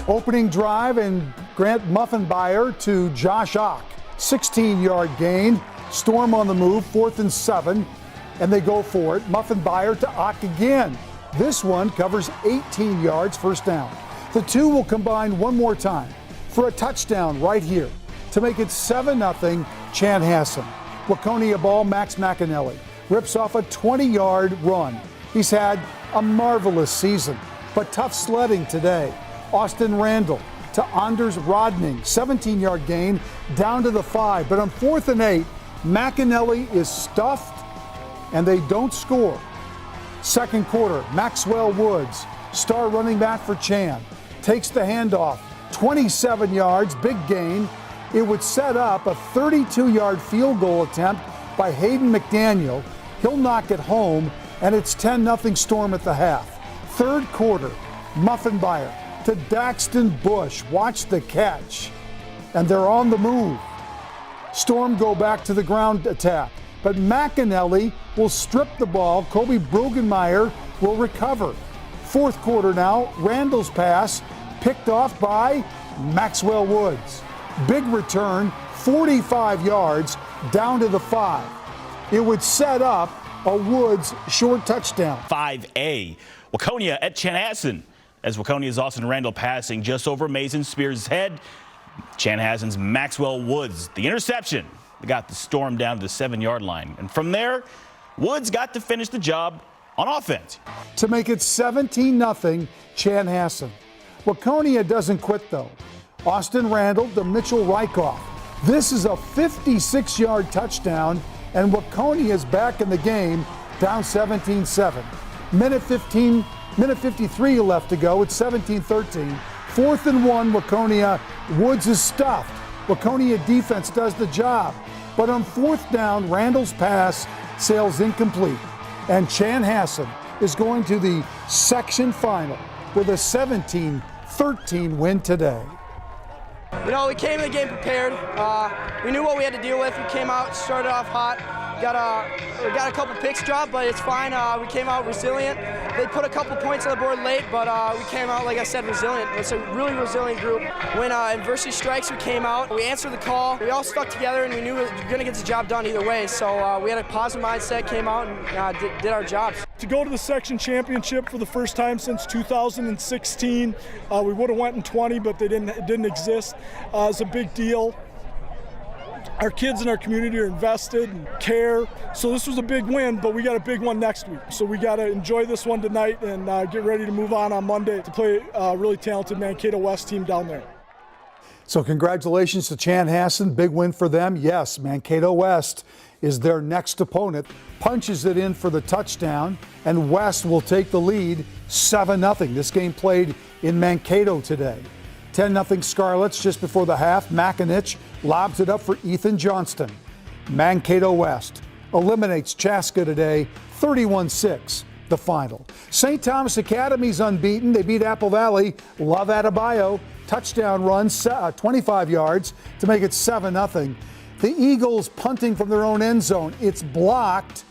Opening drive and Grant Muffenbeyer to Josh Ock. 16-yard gain. Storm on the move, 4th and 7, and they go for it. Muffenbeyer to Ock again. This one covers 18 yards, first down. The two will combine one more time for a touchdown right here to make it 7-0 Chanhassen. Waconia ball, Max McAnally rips off a 20-yard run. He's had a marvelous season, but tough sledding today. Austin Randall to Anders Rodning, 17-yard gain down to the 5, but on 4th and 8, McAnally is stuffed and they don't score. Second quarter, Maxwell Woods, star running back for Chan, takes the handoff, 27 yards, big gain. It would set up a 32-yard field goal attempt by Hayden McDaniel. He'll knock it home, and it's 10-0 Storm at the half. Third quarter, Muffenbeyer to Daxton Bush. Watch the catch, and they're on the move. Storm go back to the ground attack, but McAnally will strip the ball. Kobe Brugenmeyer will recover. Fourth quarter now, Randall's pass picked off by Maxwell Woods. Big return, 45 yards down to the 5. It would set up a Woods short touchdown. 5A, Waconia at Chanhassen. As Waconia's Austin Randall passing just over Mason Spears' head. Chanhassen's Maxwell Woods, the interception. They got the Storm down to the 7-yard line. And from there, Woods got to finish the job on offense. To make it 17-0 Chanhassen. Waconia doesn't quit though. Austin Randall to Mitchell Rykoff. This is a 56-yard touchdown, and Waconia is back in the game, down 17-7. Minute 53 left to go. It's 17-13. 4th and 1, Waconia. Woods is stuffed. Waconia defense does the job. But on 4th down, Randall's pass sails incomplete. And Chanhassen is going to the section final with a 17-13 win today. You know, we came in the game prepared. We knew what we had to deal with. We came out, started off hot. We got a couple picks dropped, but it's fine. We came out resilient. They put a couple points on the board late, but we came out, like I said, resilient. It's a really resilient group. When adversity strikes, we came out. We answered the call. We all stuck together, and we knew we were going to get the job done either way. So we had a positive mindset, came out, and did our jobs. To go to the section championship for the first time since 2016, we would have went in 20, but it didn't exist. It's a big deal. Our kids in our community are invested and care. So this was a big win, but we got a big one next week. So we got to enjoy this one tonight and get ready to move on Monday to play a really talented Mankato West team down there. So congratulations to Chanhassen. Big win for them. Yes, Mankato West is their next opponent. Punches it in for the touchdown, and West will take the lead 7-0. This game played in Mankato today. 10-0 Scarlets just before the half. Makinich lobs it up for Ethan Johnston. Mankato West eliminates Chaska today, 31-6, the final. St. Thomas Academy's unbeaten. They beat Apple Valley. Love Adebayo. Touchdown run, 25 yards to make it 7-0. The Eagles punting from their own end zone. It's blocked,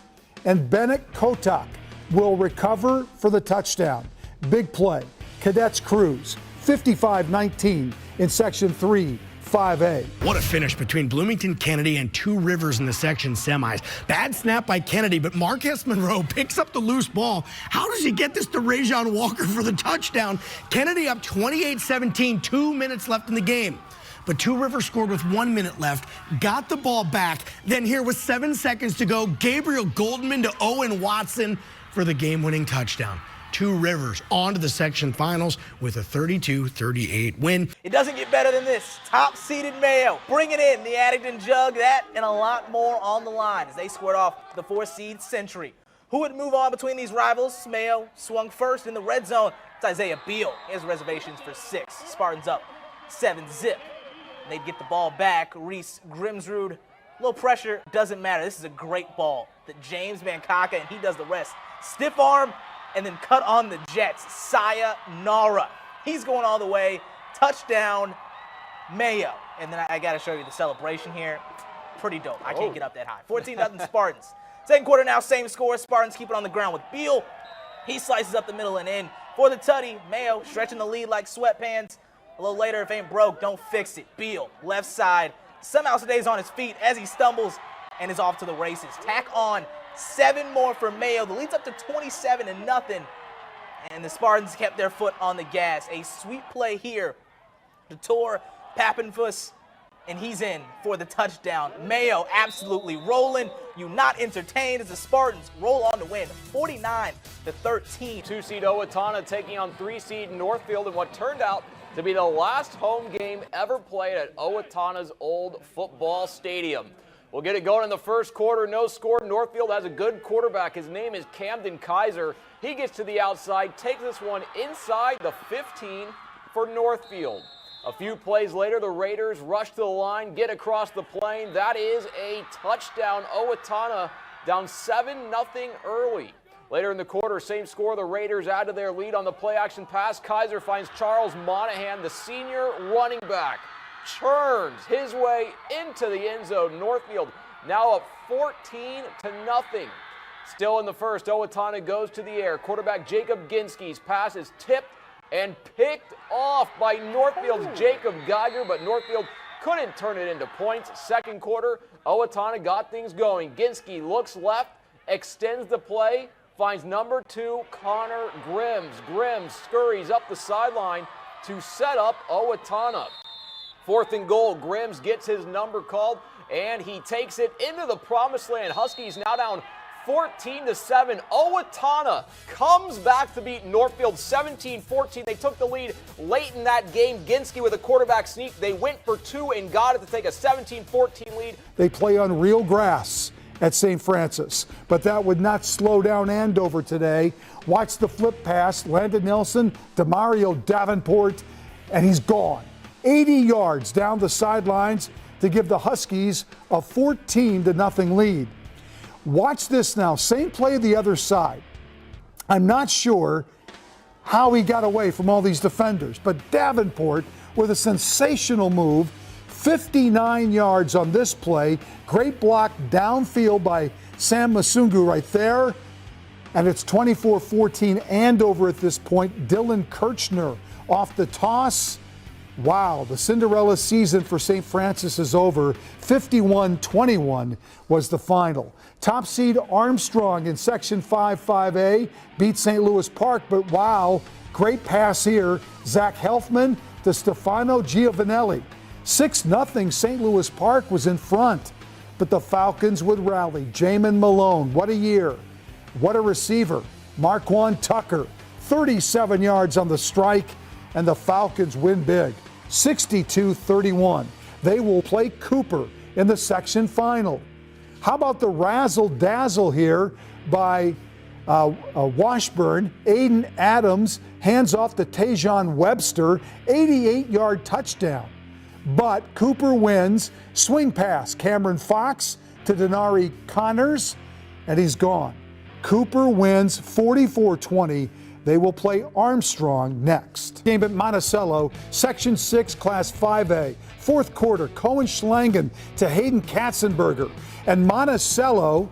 and Bennett Kotak will recover for the touchdown. Big play. Cadets cruise. 55-19 in Section 3, 5A. What a finish between Bloomington Kennedy and Two Rivers in the section semis. Bad snap by Kennedy, but Marquez Monroe picks up the loose ball. How does he get this to Rajon Walker for the touchdown? Kennedy up 28-17, 2 minutes left in the game. But Two Rivers scored with 1 minute left, got the ball back. Then here with 7 seconds to go, Gabriel Goldman to Owen Watson for the game-winning touchdown. Two Rivers on to the section finals with a 32-38 win. It doesn't get better than this. Top-seeded Mayo bringing in the Addington Jug. That and a lot more on the line as they squared off the 4-seed Century. Who would move on between these rivals? Mayo swung first in the red zone. It's Isaiah Beal. He has reservations for 6. Spartans up 7-zip. They'd get the ball back. Reese Grimsrud, a little pressure, doesn't matter. This is a great ball that James Mankato, and he does the rest. Stiff arm, and then cut on the Jets. Sayonara. He's going all the way. Touchdown, Mayo. And then I got to show you the celebration here. Pretty dope. I can't get up that high. 14-0 Spartans. Second quarter now, same score. Spartans keep it on the ground with Beal. He slices up the middle and in for the tutty. Mayo stretching the lead like sweatpants. A little later, if ain't broke, don't fix it. Beal, left side, somehow stays on his feet as he stumbles and is off to the races. Tack on 7 more for Mayo. The lead's up to 27-0, and the Spartans kept their foot on the gas. A sweet play here to Tor Pappenfuss, and he's in for the touchdown. Mayo absolutely rolling. You not entertained as the Spartans roll on to win 49-13. 2-seed Owatonna taking on 3-seed Northfield in what turned out to be the last home game ever played at Owatonna's old football stadium. We'll get it going in the first quarter. No score. Northfield has a good quarterback. His name is Camden Kaiser. He gets to the outside, takes this one inside the 15 for Northfield. A few plays later, the Raiders rush to the line, get across the plane. That is a touchdown. Owatonna down 7-0 early. Later in the quarter, same score. The Raiders add to their lead on the play-action pass. Kaiser finds Charles Monahan, the senior running back. Churns his way into the end zone. Northfield now up 14-0. Still in the first, Owatonna goes to the air. Quarterback Jacob Ginsky's pass is tipped and picked off by Northfield's Jacob Geiger, but Northfield couldn't turn it into points. Second quarter, Owatonna got things going. Ginsky looks left, extends the play, finds number 2, Connor Grims. Grims scurries up the sideline to set up Owatonna. 4th and goal, Grims gets his number called, and he takes it into the promised land. Huskies now down 14-7. Owatonna comes back to beat Northfield 17-14. They took the lead late in that game. Ginsky with a quarterback sneak. They went for 2 and got it to take a 17-14 lead. They play on real grass at St. Francis, but that would not slow down Andover today. Watch the flip pass. Landon Nelson to Mario Davenport, and he's gone. 80 yards down the sidelines to give the Huskies a 14-0 lead. Watch this now. Same play the other side. I'm not sure how he got away from all these defenders, but Davenport with a sensational move, 59 yards on this play. Great block downfield by Sam Masungu right there. And it's 24-14 Andover at this point. Dylan Kirchner off the toss. Wow, the Cinderella season for St. Francis is over. 51-21 was the final. Top seed Armstrong in Section 5-5A beat St. Louis Park, but wow, great pass here. Zach Helfman to Stefano Giovanelli. 6-0 St. Louis Park was in front, but the Falcons would rally. Jamin Malone, what a year. What a receiver. Marquand Tucker, 37 yards on the strike, and the Falcons win big, 62-31. They will play Cooper in the section final. How about the razzle-dazzle here by Washburn? Aiden Adams hands off to Tajon Webster, 88-yard touchdown. But Cooper wins. Swing pass, Cameron Fox to Denari Connors, and he's gone. Cooper wins 44-20. They will play Armstrong next. Game at Monticello, Section 6, Class 5A. Fourth quarter, Cohen Schlangen to Hayden Katzenberger. And Monticello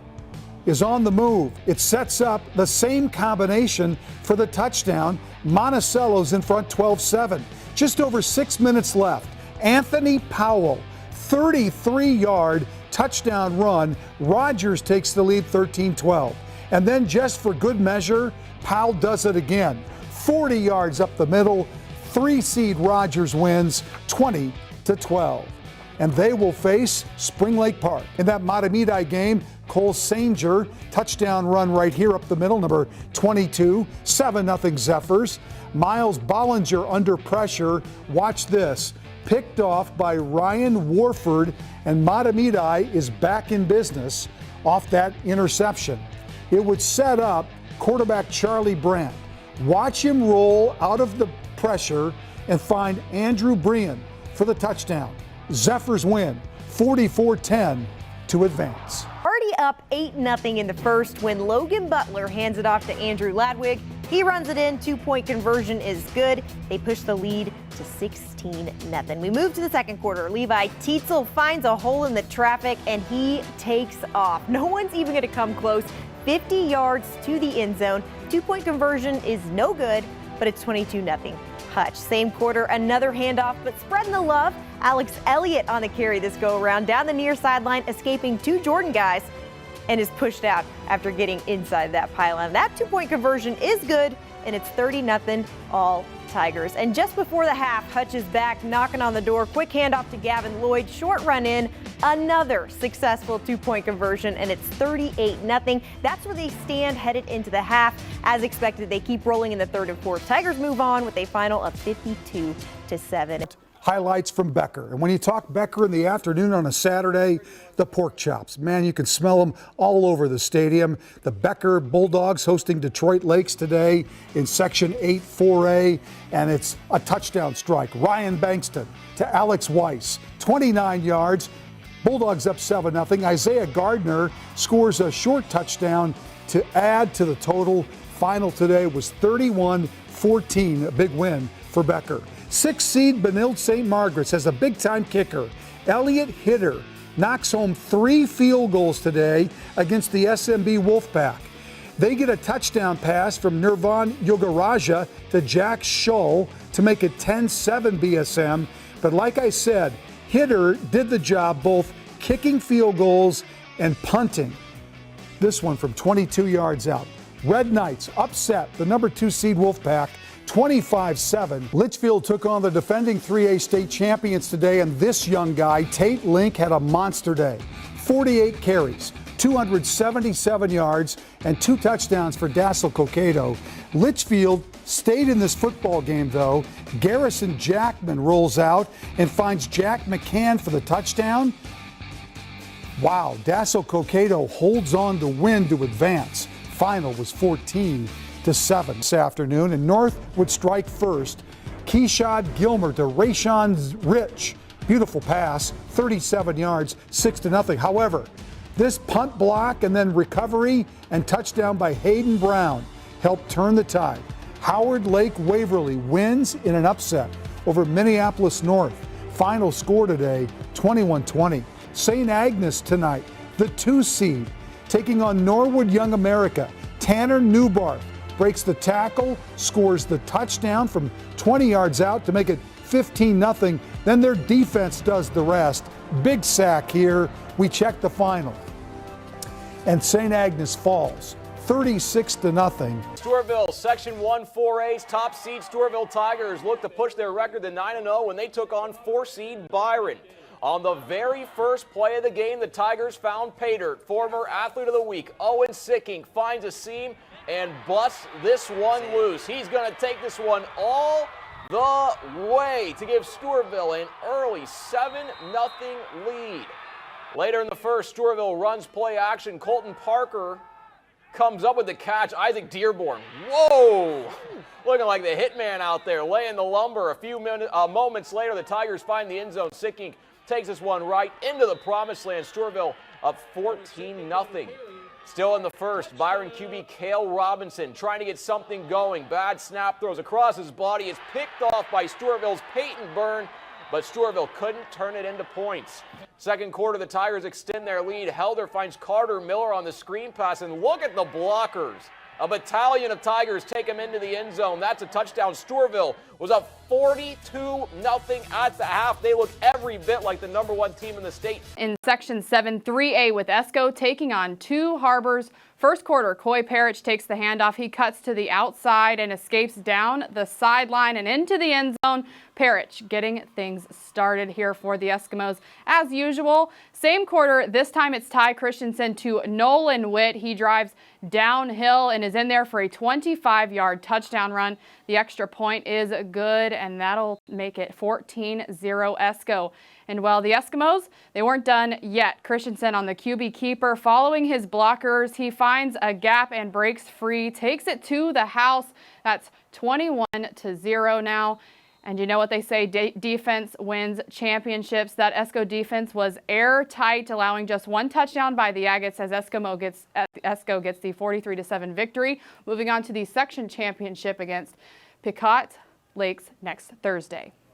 is on the move. It sets up the same combination for the touchdown. Monticello's in front 12-7. Just over 6 minutes left. Anthony Powell, 33-yard touchdown run. Rogers takes the lead 13-12. And then just for good measure, Powell does it again. 40 yards up the middle. 3-seed Rogers wins 20-12. And they will face Spring Lake Park. In that Matomedi game, Cole Sanger, touchdown run right here up the middle, number 22, 7-0 Zephyrs. Miles Bollinger under pressure. Watch this. Picked off by Ryan Warford, and Matomedi is back in business off that interception. It would set up quarterback Charlie Brandt. Watch him roll out of the pressure and find Andrew Brian for the touchdown. Zephyrs win 44-10 to advance. Already up 8-0 in the first when Logan Butler hands it off to Andrew Ladwig. He runs it in, 2-point conversion is good. They push the lead to 16-0. We move to the second quarter. Levi Tietzel finds a hole in the traffic and he takes off. No one's even going to come close. 50 yards to the end zone. 2-point conversion is no good. but it's 22-0 Hutch. Same quarter, another handoff, but spreading the love. Alex Elliott on the carry this go-around, down the near sideline, escaping two Jordan guys, and is pushed out after getting inside that pylon. That two-point conversion is good, and it's 30-0 all Tigers. And just before the half, Hutch is back, knocking on the door. Quick handoff to Gavin Lloyd, short run in, another successful two-point conversion, and it's 38-0. That's where they stand headed into the half. As expected, they keep rolling in the third and fourth. Tigers move on with a final of 52-7. Highlights from Becker. And when you talk Becker in the afternoon on a Saturday, the pork chops. Man, you can smell them all over the stadium. The Becker Bulldogs hosting Detroit Lakes today in Section 8 4A, and it's a touchdown strike. Ryan Bankston to Alex Weiss, 29 yards. Bulldogs up 7-0. Isaiah Gardner scores a short touchdown to add to the total. Final today was 31-14, a big win for Becker. 6th seed Benilde-St. Margaret's has a big-time kicker. Elliot Hitter knocks home 3 field goals today against the SMB Wolfpack. They get a touchdown pass from Nirvan Yogaraja to Jack Shull to make it 10-7 BSM. But like I said, Hitter did the job both kicking field goals and punting. This one from 22 yards out. Red Knights upset the number 2 seed Wolfpack 25-7. Litchfield took on the defending 3A state champions today, and this young guy, Tate Link, had a monster day. 48 carries, 277 yards, and 2 touchdowns for Dassel-Cokato. Litchfield stayed in this football game, though. Garrison Jackman rolls out and finds Jack McCann for the touchdown. Wow, Dassel-Cokato holds on to win to advance. Final was 14-7 this afternoon, and North would strike first. Keishad Gilmer to Rayshon Rich. Beautiful pass, 37 yards, 6-0. However, this punt block and then recovery and touchdown by Hayden Brown helped turn the tide. Howard Lake-Waverly wins in an upset over Minneapolis North. Final score today, 21-20. St. Agnes tonight, the 2 seed, taking on Norwood Young America. Tanner Newbarth breaks the tackle, scores the touchdown from 20 yards out to make it 15-0. Then their defense does the rest. Big sack here. We check the final. And St. Agnes falls 36-0. Stewartville, Section 1 4A's top seed Stewartville Tigers look to push their record to 9-0 when they took on 4 seed Byron. On the very first play of the game, the Tigers found pay dirt. Former Athlete of the Week, Owen Sicking, finds a seam and busts this one loose. He's going to take this one all the way to give Stewartville an early 7-0 lead. Later in the first, Stewartville runs play action. Colton Parker comes up with the catch. Isaac Dearborn, whoa! Looking like the hitman out there, laying the lumber. A few moments later, the Tigers find the end zone. Sicking takes this one right into the promised land. Stewartville up 14-0. Still in the first, Byron QB Cale Robinson trying to get something going. Bad snap, throws across his body. It's picked off by Stewartville's Peyton Byrne, but Stewartville couldn't turn it into points. Second quarter, the Tigers extend their lead. Helder finds Carter Miller on the screen pass, and look at the blockers. A battalion of Tigers take him into the end zone. That's a touchdown. Stewartville was up 42-0 at the half. They look every bit like the #1 team in the state. In Section 7 3A with Esko taking on 2 Harbors. First quarter, Coy Parrish takes the handoff. He cuts to the outside and escapes down the sideline and into the end zone. Parrish getting things started here for the Eskimos. As usual, same quarter, this time it's Ty Christensen to Nolan Witt. He drives downhill and is in there for a 25-yard touchdown run. The extra point is good, and that'll make it 14-0 Esko. And while the Eskimos, they weren't done yet. Christensen on the QB keeper, following his blockers, he finds a gap and breaks free, takes it to the house. That's 21-0 now. And you know what they say, defense wins championships. That Esko defense was airtight, allowing just 1 touchdown by the Agates as Esko gets the 43-7 victory. Moving on to the section championship against Pequot Lakes next Thursday.